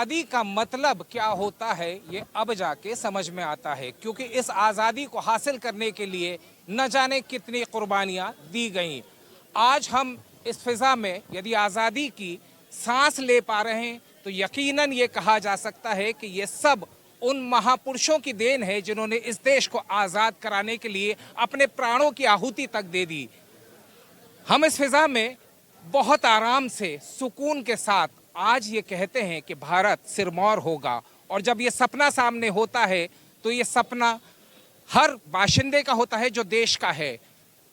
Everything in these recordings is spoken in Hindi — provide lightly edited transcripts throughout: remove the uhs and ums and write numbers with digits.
आज़ादी का मतलब क्या होता है ये अब जाके समझ में आता है, क्योंकि इस आज़ादी को हासिल करने के लिए न जाने कितनी कुर्बानियां दी गईं। आज हम इस फिज़ा में यदि आज़ादी की सांस ले पा रहे हैं तो यकीनन ये कहा जा सकता है कि ये सब उन महापुरुषों की देन है जिन्होंने इस देश को आज़ाद कराने के लिए अपने प्राणों की आहुति तक दे दी। हम इस फिज़ा में बहुत आराम से सुकून के साथ आज ये कहते हैं कि भारत सिरमौर होगा, और जब ये सपना सामने होता है तो ये सपना हर बाशिंदे का होता है जो देश का है,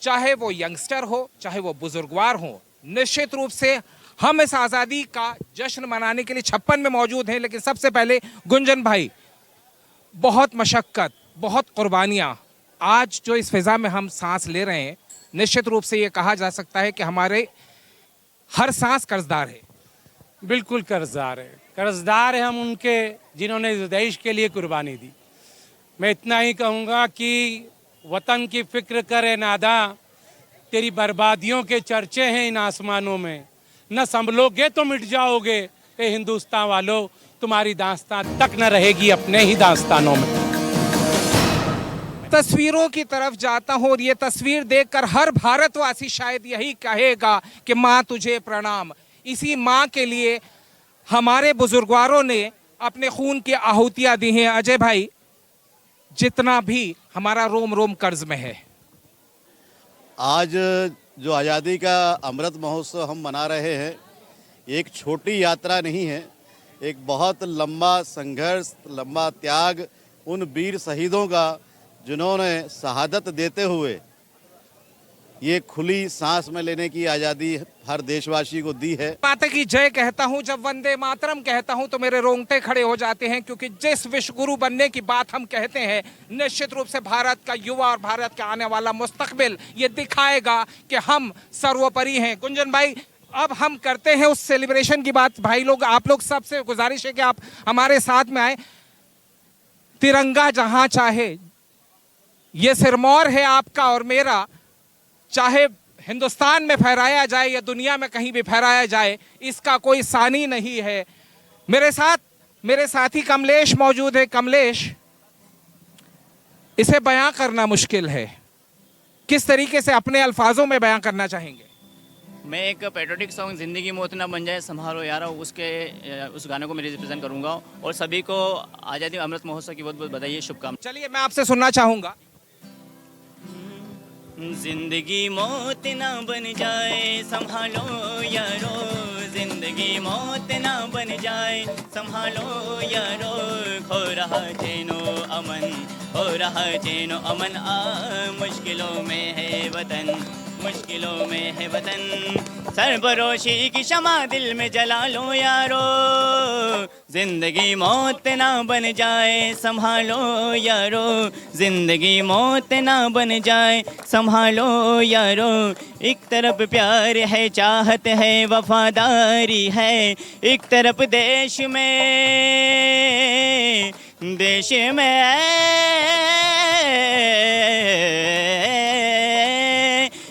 चाहे वो यंगस्टर हो चाहे वो बुजुर्गवार हो। निश्चित रूप से हम इस आज़ादी का जश्न मनाने के लिए 56 में मौजूद हैं, लेकिन सबसे पहले गुंजन भाई, बहुत मशक्क़त, बहुत कुर्बानियाँ, आज जो इस फिज़ा में हम सांस ले रहे हैं, निश्चित रूप से ये कहा जा सकता है कि हमारे हर सांस कर्जदार है। बिल्कुल कर्जदार है हम उनके जिन्होंने इस देश के लिए कुर्बानी दी। मैं इतना ही कहूँगा कि वतन की फिक्र करे नादा, तेरी बर्बादियों के चर्चे हैं इन आसमानों में, न संभलोगे तो मिट जाओगे। ए हिंदुस्तान वालों, तुम्हारी दास्तान तक न रहेगी अपने ही दास्तानों में। तस्वीरों की तरफ जाता हूँ और ये तस्वीर देखकर हर भारतवासी शायद यही कहेगा कि माँ तुझे प्रणाम। इसी माँ के लिए हमारे बुजुर्गवारों ने अपने खून की आहुतियाँ दी हैं। अजय भाई, जितना भी हमारा रोम रोम कर्ज में है। आज जो आज़ादी का अमृत महोत्सव हम मना रहे हैं, एक छोटी यात्रा नहीं है, एक बहुत लंबा संघर्ष, लंबा त्याग उन वीर शहीदों का जिन्होंने शहादत देते हुए ये खुली सांस में लेने की आज़ादी हर देशवासी को दी है। माता की जय कहता हूँ, जब वंदे मातरम कहता हूँ तो मेरे रोंगटे खड़े हो जाते हैं, क्योंकि जिस विश्व गुरु बनने की बात हम कहते हैं, निश्चित रूप से भारत का युवा और भारत का आने वाला मुस्तकबिल ये दिखाएगा कि हम सर्वोपरि हैं। गुंजन भाई, अब हम करते हैं उस सेलिब्रेशन की बात। भाई लोग, आप लोग सबसे गुजारिश है कि आप हमारे साथ में आए। तिरंगा जहां चाहे, ये सिरमौर है आपका और मेरा, चाहे हिंदुस्तान में फहराया जाए या दुनिया में कहीं भी फहराया जाए, इसका कोई सानी नहीं है। मेरे साथ मेरे साथी कमलेश मौजूद है। कमलेश, इसे बयां करना मुश्किल है, किस तरीके से अपने अल्फाजों में बयां करना चाहेंगे? मैं एक पैट्रियोटिक सॉन्ग ज़िंदगी मौत ना बन जाए संभालो यारो, उस गाने को मैं रिप्रेजेंट करूंगा, और सभी को आज़ादी अमृत महोत्सव की बहुत बहुत बधाई, शुभकामनाएं। चलिए, मैं आपसे सुनना चाहूंगा। जिंदगी मौत ना बन जाए संभालो यारो, जिंदगी मौत ना बन जाए संभालो यारो, खो रहा चैनो अमन, हो रहा चैनो अमन, मुश्किलों में है वतन, मुश्किलों में है वतन, सरबरोशी की शमा दिल में जला लो यारो, जिंदगी मौत ना बन जाए संभालो यारो, जिंदगी मौत ना बन जाए संभालो यारो, एक तरफ प्यार है, चाहत है, वफादारी है, एक तरफ देश में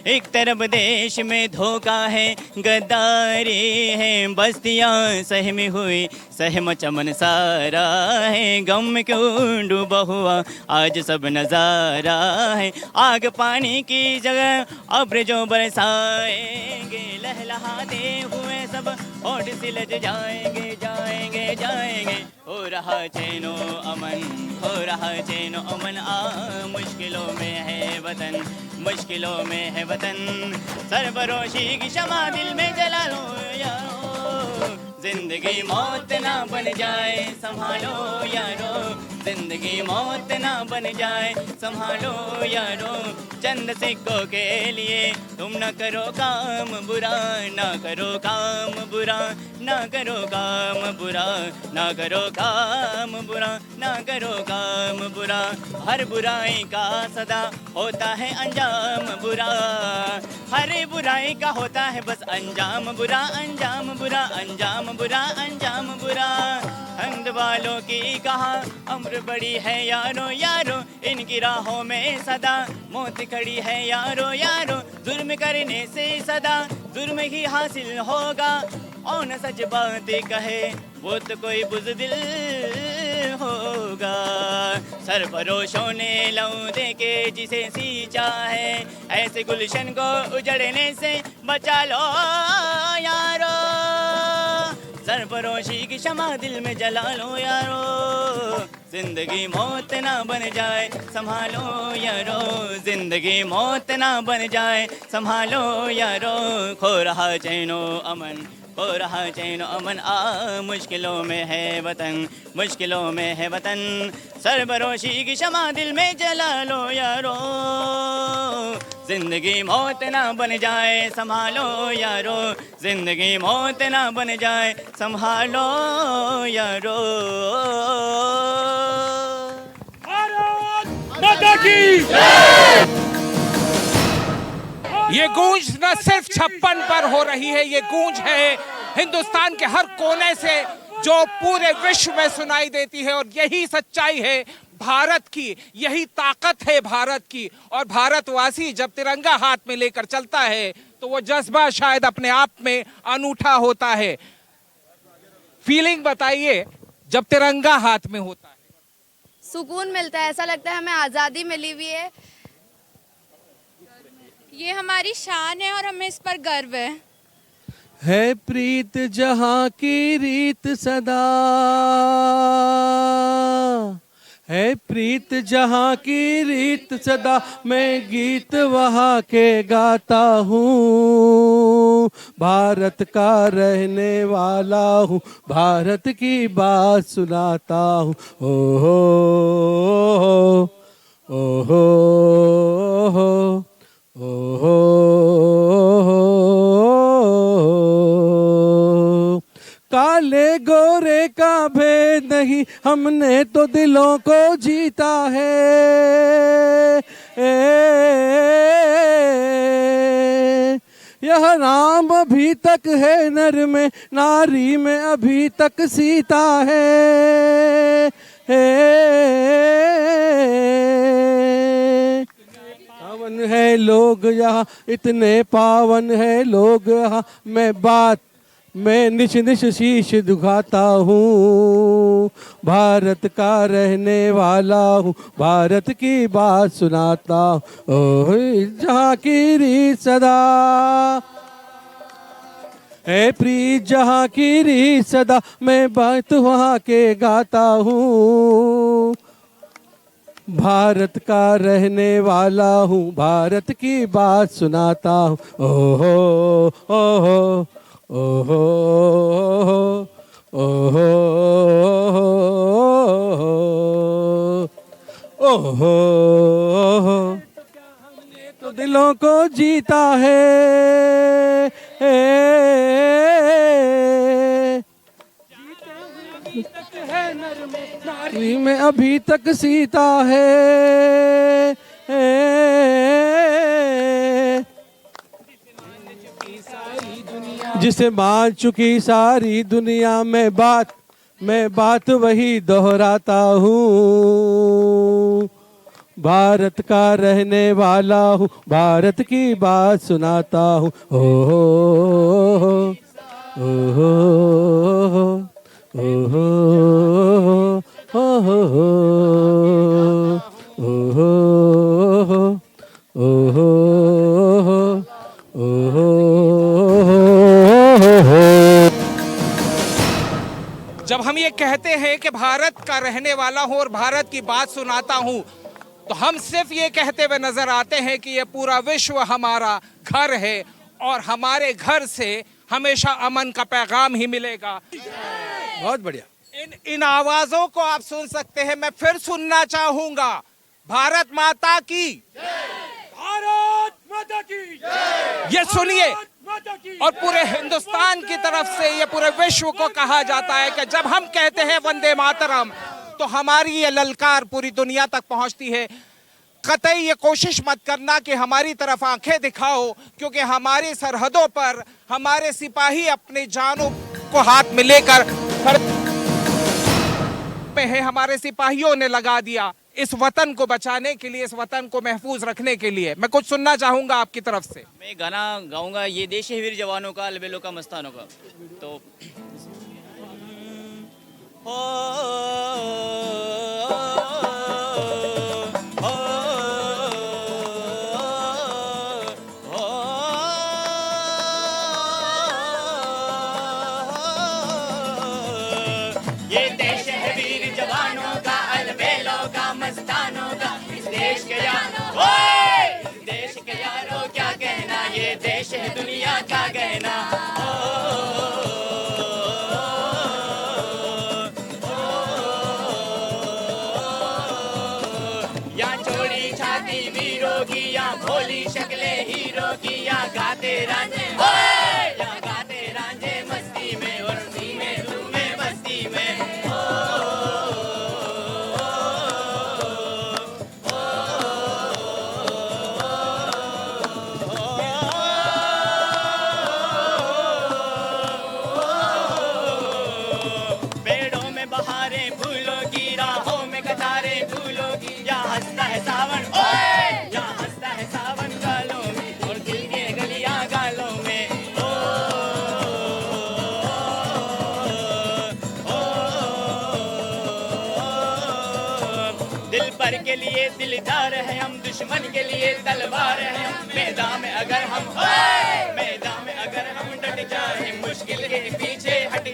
एक तरफ देश में धोखा है, गद्दारी है, बस्तियां सहमी हुई, सहम चमन सारा है, गम क्यों डूबा हुआ आज सब नजारा है, आग पानी की जगह अब्र जो बरसाएंगे, लहलहाते हुए सब होठ सिलज जाएंगे, जाएंगे जाएंगे, हो रहा चैनो अमन, हो रहा चैनो अमन, मुश्किलों में है वतन, मुश्किलों में है वतन, सरबरोशी की शमा दिल में जला लो यारो, जिंदगी मौत ना बन जाए संभालो यारो, जिंदगी मौत ना बन जाए संभालो यारो, चंद सिक्कों के लिए तुम न करो काम बुरा, ना करो काम बुरा, ना करो काम बुरा, ना करो काम बुरा, ना करो काम बुरा, हर बुराई का सदा होता है अंजाम बुरा, हर बुराई का होता है बस अंजाम बुरा, अंजाम बुरा, अंजाम बुरा, अंजाम बुरा, हंद वालों की कहा अम्र बड़ी है यारो यारो, इनकी राहों में सदा मौत खड़ी है यारो यारो, जुर्म करने से सदा जुर्म ही हासिल होगा, और न सच बात कहे वो तो कोई बुज़दिल होगा। सरफरोशों ने लहू दे के जिसे सींचा है, ऐसे गुलशन को उजड़ने से बचा लो यारो। सरफरोशी की शमा दिल में जला लो यारो, जिंदगी मौत ना बन जाए संभालो यारो, जिंदगी मौत ना बन जाए संभालो यारो। खो रहा चैनो अमन, हो रहा चैन अमन, मुश्किलों में है वतन, मुश्किलों में है वतन। सरबरोशी की शमा दिल में जला लो यारो, जिंदगी मौत ना बन जाए संभालो यारो, जिंदगी मौत ना बन जाए संभालो यारो। माता की ये गूंज न सिर्फ छप्पन पर हो रही है, ये गूंज है हिंदुस्तान के हर कोने से जो पूरे विश्व में सुनाई देती है। और यही सच्चाई है भारत की, यही ताकत है भारत की। और भारतवासी जब तिरंगा हाथ में लेकर चलता है तो वो जज्बा शायद अपने आप में अनूठा होता है। फीलिंग बताइए जब तिरंगा हाथ में होता है। सुकून मिलता है, ऐसा लगता है हमें आज़ादी मिली हुई है। ये हमारी शान है और हमें इस पर गर्व है प्रीत जहाँ की रीत सदा, है प्रीत जहाँ की रीत सदा, मैं गीत वहाँ के गाता हूँ। भारत का रहने वाला हूँ, भारत की बात सुनाता हूँ। ओहो ओहो ओहो ओहो, काले गोरे का भेद नहीं, हमने तो दिलों को जीता है। यह नाम अभी तक है नर में, नारी में अभी तक सीता है। पावन है लोग यहाँ, इतने पावन है लोग यहाँ, मैं निश निश शीश दुखाता हूँ। भारत का रहने वाला हूँ, भारत की बात सुनाता हूँ। ओह जहाँ की रीत सदा, है प्रीत जहाँ की रीत सदा, मैं बात वहाँ के गाता हूँ। भारत का रहने वाला हूँ, भारत की बात सुनाता हूँ। ओहो ओहो ओहो ओहो ओहो, हमने तो दिलों को जीता है। नारी में अभी तक सीता है। जिसे मान चुकी सारी दुनिया, मैं बात वही दोहराता हूँ। भारत का रहने वाला हूँ, भारत की बात सुनाता हूँ। ओहो ओहो ओहो ओहो ओहो ओहो ओहो। जब हम ये कहते हैं कि भारत का रहने वाला हूं और भारत की बात सुनाता हूं, तो हम सिर्फ ये कहते हुए नजर आते हैं कि ये पूरा विश्व हमारा घर है और हमारे घर से हमेशा अमन का पैगाम ही मिलेगा। बहुत बढ़िया। इन आवाजों को आप सुन सकते हैं, मैं फिर सुनना चाहूंगा। भारत माता की, भारत माता की, ये सुनिए। और पूरे हिंदुस्तान की तरफ से ये पूरे विश्व को कहा जाता है कि जब हम कहते हैं वंदे मातरम, तो हमारी ये ललकार पूरी दुनिया तक पहुंचती है। कतई ये कोशिश मत करना कि हमारी तरफ आंखें दिखाओ, क्योंकि हमारी सरहदों पर हमारे सिपाही अपनी जानों को हाथ में लेकर है, हमारे सिपाहियों ने लगा दिया इस वतन को बचाने के लिए, इस वतन को महफूज रखने के लिए? मैं कुछ सुनना चाहूंगा आपकी तरफ से। मैं गाना गाऊंगा, ये देश है वीर जवानों का, अलबेलों का, मस्तानों का। तो ये देश है वीर जवानों का, अलबेलों का, मस्तानों का। इस देश के यारों, ओए! इस देश के यारों क्या कहना, ये देश है दुनिया का गहना। या चोरी छाती वीरों की, या भोली शक्लें हीरो की, या गाते रांझे, ओए! या गाते रांझे मस्ती में, और में तुम्हें मस्ती में। पेड़ों में बहारें फूलों की, राहों में कतारें फूलों की, या हंसता है सावन, ओए! या हंसता है सावन गालों में, और दिल के गलियां गालों में। दिल पर के लिए दिलदार है हम, दुश्मन के लिए तलवार है हम। मैदान में अगर हम, मैदान में अगर हम डट जाए, मुश्किल के पीछे हट